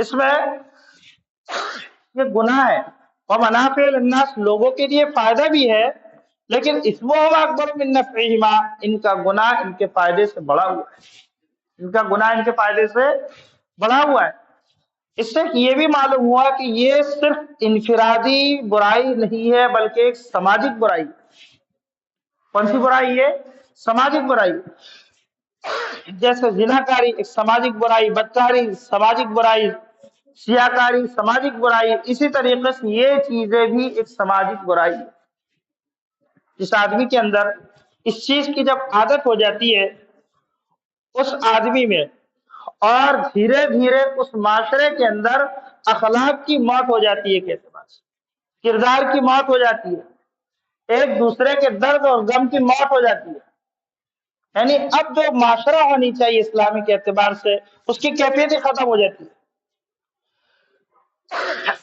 اس میں یہ گناہ ہے، ومنافع للناس، لوگوں کے لیے فائدہ بھی ہے، لیکن اسمہم اکبر من نفعہما، ان کا گناہ ان کے فائدے سے بڑا ہوا ہے، ان کا گناہ ان کے فائدے سے بڑا ہوا ہے۔ اس سے یہ بھی معلوم ہوا کہ یہ صرف انفرادی برائی نہیں ہے بلکہ ایک سماجک برائی ہے۔ کون سی برائی ہے؟ سماجک برائی۔ جیسے زناکاری ایک سماجک برائی، بدکاری سماجک برائی، سیاکاری سماجک برائی، اسی طریقے سے یہ چیزیں بھی ایک سماجک برائی ہے۔ جس آدمی کے اندر اس چیز کی جب عادت ہو جاتی ہے اس آدمی میں، اور دھیرے دھیرے اس معاشرے کے اندر اخلاق کی موت ہو جاتی ہے، ایک اعتبار سے کردار کی موت ہو جاتی ہے، ایک دوسرے کے درد اور غم کی موت ہو جاتی ہے۔ یعنی اب جو معاشرہ ہونی چاہیے اسلامی کے اعتبار سے، اس کی کیفیت ہی ختم ہو جاتی ہے۔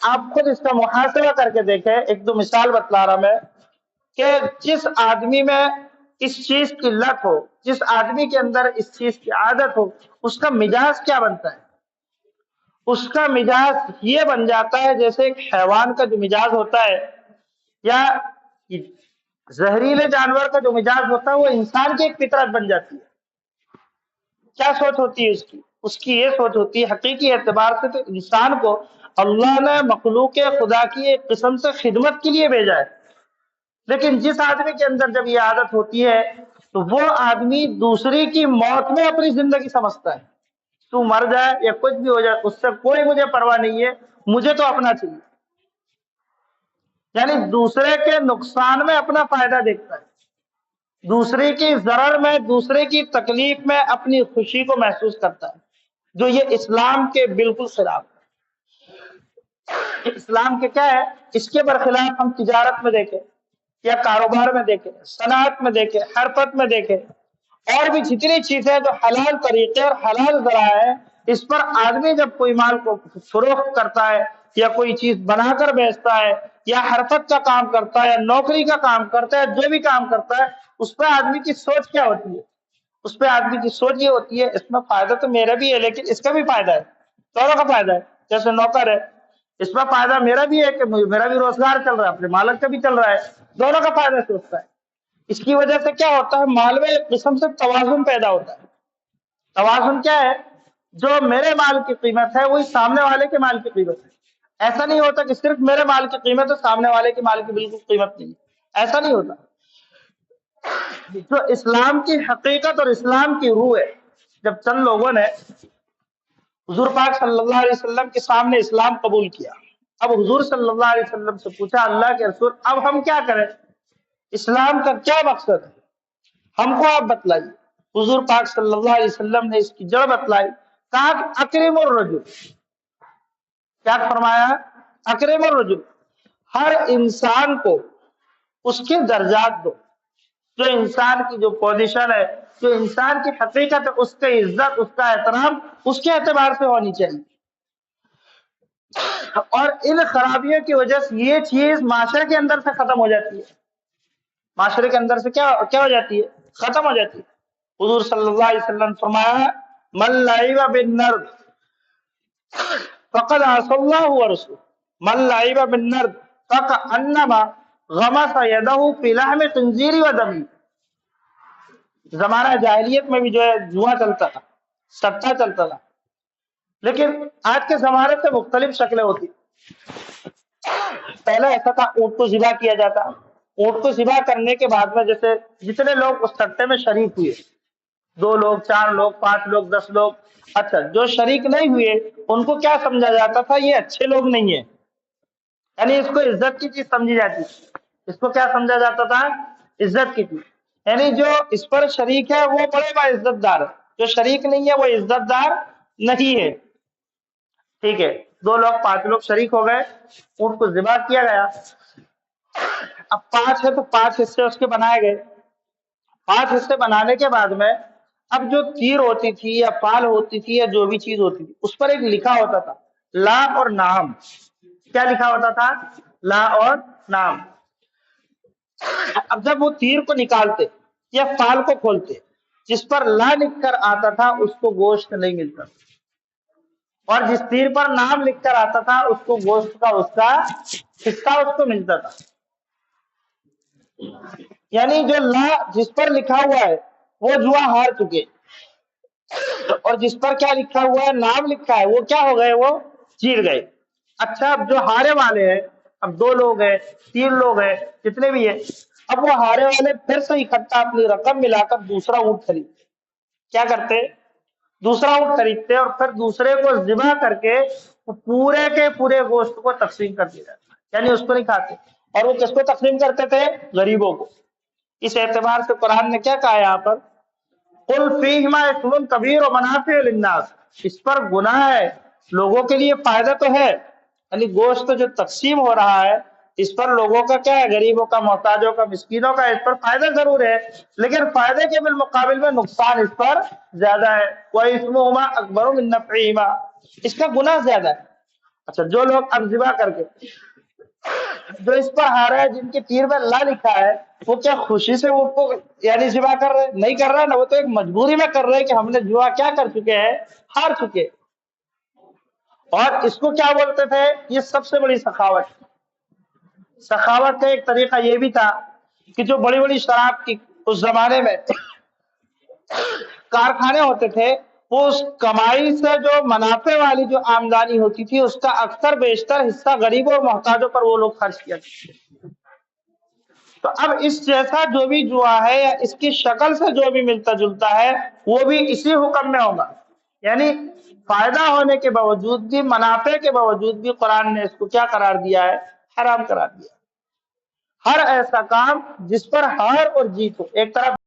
آپ خود اس کا محاسبہ کر کے دیکھیں، ایک دو مثال بتلا رہا میں، کہ جس آدمی میں اس چیز کی لت ہو، جس آدمی کے اندر اس چیز کی عادت ہو، اس کا مزاج کیا بنتا ہے؟ اس کا مزاج یہ بن جاتا ہے جیسے ایک حیوان کا جو مزاج ہوتا ہے، یا زہریلے جانور کا جو مزاج ہوتا ہے، وہ انسان کی ایک فطرت بن جاتی ہے۔ کیا سوچ ہوتی ہے اس کی؟ اس کی یہ سوچ ہوتی ہے، حقیقی اعتبار سے تو انسان کو اللہ نے مخلوق خدا کی ایک قسم سے خدمت کے لیے بھیجا ہے، لیکن جس آدمی کے اندر جب یہ عادت ہوتی ہے تو وہ آدمی دوسری کی موت میں اپنی زندگی سمجھتا ہے۔ تو مر جائے یا کچھ بھی ہو جائے، اس سے کوئی مجھے پرواہ نہیں ہے، مجھے تو اپنا چاہیے۔ یعنی دوسرے کے نقصان میں اپنا فائدہ دیکھتا ہے، دوسرے کی ضرر میں، دوسرے کی تکلیف میں اپنی خوشی کو محسوس کرتا ہے، جو یہ اسلام کے بالکل خلاف ہے۔ اسلام کے کیا ہے؟ اس کے برخلاف ہم تجارت میں دیکھیں یا کاروبار میں دیکھیں، صنعت میں دیکھیں، حرفت میں دیکھیں، اور بھی جتنی چیزیں جو حلال طریقے اور حلال ذرائع ہے، اس پر آدمی جب کوئی مال کو فروخت کرتا ہے یا کوئی چیز بنا کر بیچتا ہے یا حرفت کا کام کرتا ہے یا نوکری کا کام کرتا ہے، جو بھی کام کرتا ہے، اس پہ آدمی کی سوچ کیا ہوتی ہے؟ اس پہ آدمی کی سوچ یہ ہوتی ہے، اس میں فائدہ تو میرا بھی ہے لیکن اس کا بھی فائدہ ہے، دونوں کا فائدہ ہے۔ جیسے نوکر ہے، اس میں فائدہ میرا بھی ہے کہ میرا بھی روزگار چل رہا ہے، اپنے مالک کا بھی چل رہا ہے، دونوں کا فائدہ سوچتا ہے۔ اس کی وجہ سے کیا ہوتا ہے؟ مال میں ایک قسم سے توازن پیدا ہوتا ہے۔ توازن کیا ہے؟ جو میرے مال کی قیمت ہے وہی سامنے والے کے مال کی قیمت ہے۔ ایسا نہیں ہوتا کہ صرف میرے مال کی قیمت ہے، سامنے والے کے مال کی بالکل قیمت نہیں ہے، ایسا نہیں ہوتا۔ جو اسلام کی حقیقت اور اسلام کی روح ہے، جب چند لوگوں نے حضور پاک صلی اللہ علیہ وسلم کے سامنے اسلام قبول کیا، اب حضور صلی اللہ علیہ وسلم سے پوچھا، اللہ کے رسول اب ہم کیا کریں؟ اسلام کا کیا مقصد ہے؟ ہم کو آپ بتلائیے۔ حضور پاک صلی اللہ علیہ وسلم نے اس کی جڑ بتلائی، کہا کہ اکرم الرجل، کیا فرمایا؟ اکرم الرجل، ہر انسان کو اس کے درجات دو، جو انسان کی جو پوزیشن ہے، جو انسان کی حقیقت ہے، اس کی عزت، اس کا احترام اس کے اعتبار سے ہونی چاہیے۔ اور ان خرابیوں کی وجہ سے یہ چیز معاشرے کے اندر سے ختم ہو جاتی ہے، معاشرے کے اندر سے کیا ہو جاتی ہے؟ ختم ہو جاتی ہے۔ حضور صلی اللہ علیہ وسلم فرمایا، من لعب بالنرد فقد عصى الله ورسوله، من لعب بالنرد فكأنما غمس يده في لحم خنزير ودم۔ زمانہ جاہلیت میں بھی جو ہے جوا چلتا تھا، سٹا چلتا تھا، لیکن آج کے زمانے سے مختلف شکلیں ہوتی۔ پہلے ایسا تھا، اونٹ کو ذبح کیا جاتا، اونٹ کو ذبح کرنے کے بعد میں جیسے جتنے لوگ اس سٹے میں شریک ہوئے، 2 لوگ، 4 لوگ، 5 لوگ، 10 لوگ، اچھا جو شریک نہیں ہوئے ان کو کیا سمجھا جاتا تھا؟ یہ اچھے لوگ نہیں ہیں، یعنی اس کو عزت کی چیز سمجھی جاتی، اس کو کیا سمجھا جاتا تھا؟ عزت کی چیز، یعنی جو اس پر شریک ہے وہ بڑے با عزت دار ہے، جو شریک نہیں ہے وہ عزت دار نہیں ہے۔ ٹھیک ہے، 2 لوگ، 5 لوگ شریک ہو گئے، اونٹ کو ذبح کیا گیا، اب 5 ہے تو 5 حصے اس کے بنائے گئے۔ 5 حصے بنانے کے بعد میں اب جو تیر ہوتی تھی یا پال ہوتی تھی یا جو بھی چیز ہوتی تھی، اس پر ایک لکھا ہوتا تھا لا اور نام۔ کیا لکھا ہوتا تھا؟ لا اور نام۔ اب جب وہ تیر کو نکالتے یا پال کو کھولتے، جس پر لا لکھ کر آتا تھا اس کو گوشت نہیں ملتا، اور جس تیر پر نام لکھ کر آتا تھا اس کو گوشت کا اس کا حصہ اس کو ملتا تھا. یعنی جو لا جس پر لکھا ہوا ہے وہ جوا ہار چکے، اور جس پر کیا لکھا ہوا ہے، نام لکھا ہے، وہ کیا ہو گئے، وہ جیت گئے. اچھا اب جو ہارے والے ہیں، اب 2 لوگ ہیں، 3 لوگ ہیں، جتنے بھی ہیں، اب وہ ہارے والے پھر سے اکٹھا اپنی رقم ملا کر دوسرا اونٹ خریدتے. کیا کرتے؟ دوسرا اونٹ خریدتے اور پھر دوسرے کو ذبح کر کے پورے کے پورے گوشت کو تقسیم کر دیا جاتا، یعنی اس کو نہیں کھاتے. اور وہ کس کو تقسیم کرتے تھے؟ غریبوں کو. اس اعتبار سے قرآن نے کیا کہا یہاں پر؟ قل فیہما اسم کبیر و منافع للناس، اس پر گناہ ہے، لوگوں کے لیے فائدہ تو ہے. یعنی گوشت جو تقسیم ہو رہا ہے اس پر لوگوں کا کیا ہے، غریبوں کا، محتاجوں کا، مسکینوں کا اس پر فائدہ ضرور ہے، لیکن فائدے کے بالمقابل میں نقصان اس پر زیادہ ہے. وَإِثْمُهُمَا أَكْبَرُ مِن نَفْعِهِمَا، اس کا گناہ زیادہ ہے. اچھا جو لوگ اب ذبح کر کے جو اس پر ہارا ہے، جن کے تیر میں اللہ لکھا ہے، وہ کیا خوشی سے وہ کو یعنی ذبح کر رہے؟ نہیں کر رہا نا، وہ تو ایک مجبوری میں کر رہے کہ ہم نے جوا کیا کر چکے ہیں، ہار چکے. اور اس کو کیا بولتے تھے؟ یہ سب سے بڑی سخاوت. سخاوت کا ایک طریقہ یہ بھی تھا کہ جو بڑی بڑی شراب کی اس زمانے میں کارخانے ہوتے تھے، وہ اس کمائی سے جو منافع والی جو آمدنی ہوتی تھی اس کا اکثر بیشتر حصہ غریبوں اور محتاجوں پر وہ لوگ خرچ کیا کرتے تھے. تو اب اس جیسا جو بھی جوا ہے یا اس کی شکل سے جو بھی ملتا جلتا ہے وہ بھی اسی حکم میں ہوگا. یعنی فائدہ ہونے کے باوجود بھی، منافع کے باوجود بھی قرآن نے اس کو کیا قرار دیا ہے؟ حرام قرار دیا. ہر ایسا کام جس پر ہار اور جیت ہو. ایک طرف